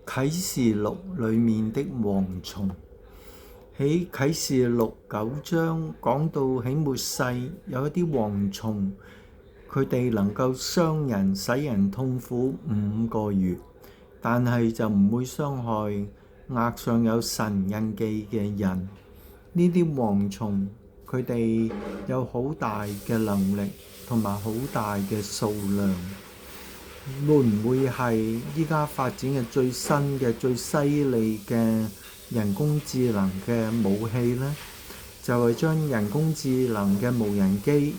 啟示錄裡面的蝗蟲。喺啟示錄9章講到喺末世有一啲蝗蟲，佢哋能夠傷人，使人痛苦5個月，但係就唔會傷害額上有神印記嘅人。呢啲蝗蟲佢哋有好大嘅能力同埋好大嘅數量。會唔會係依家發展嘅最新嘅最犀利嘅人工智能嘅武器呢？就係將人工智能嘅無人機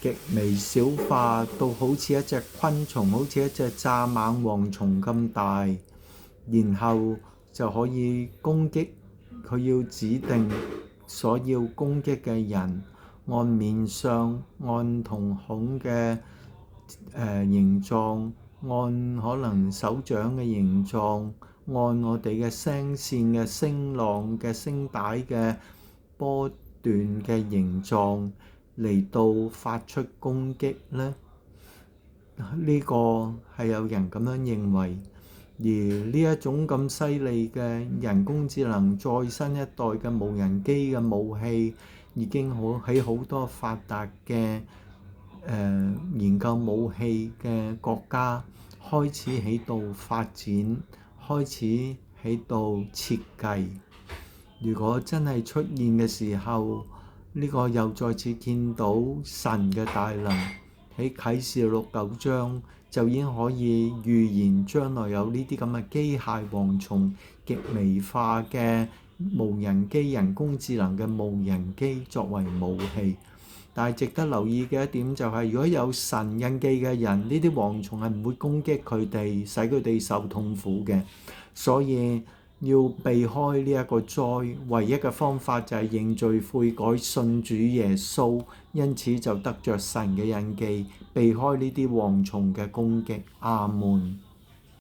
極微小化到好似一隻昆蟲，好似一隻蚱蜢蝗蟲咁大，然後就可以攻擊佢要指定所要攻擊嘅人，按面相、按瞳孔嘅形狀，按可能手掌嘅形狀，按我哋嘅聲線嘅聲浪嘅聲帶嘅波段嘅形狀嚟到發出攻擊呢？呢個係有人咁樣認為，而呢一種咁犀利嘅人工智能再新一代嘅無人機嘅武器，已經喺好多發達嘅研究武器嘅國家開始喺度發展，開始喺度設計。如果真係出現嘅時候，呢個又再次見到神嘅大能。喺啟示錄9章就已經可以預言將來有呢啲咁嘅機械蝗蟲、極微化嘅無人機、人工智能嘅無人機作為武器。但係值得留意嘅一點就係，如果有神印記嘅人，呢啲蝗蟲係唔會攻擊佢哋，使佢哋受痛苦嘅。所以要避開呢一個災，唯一嘅方法就係認罪悔改，信主耶穌，因此就得着神嘅印記，避開呢啲蝗蟲嘅攻擊。阿門。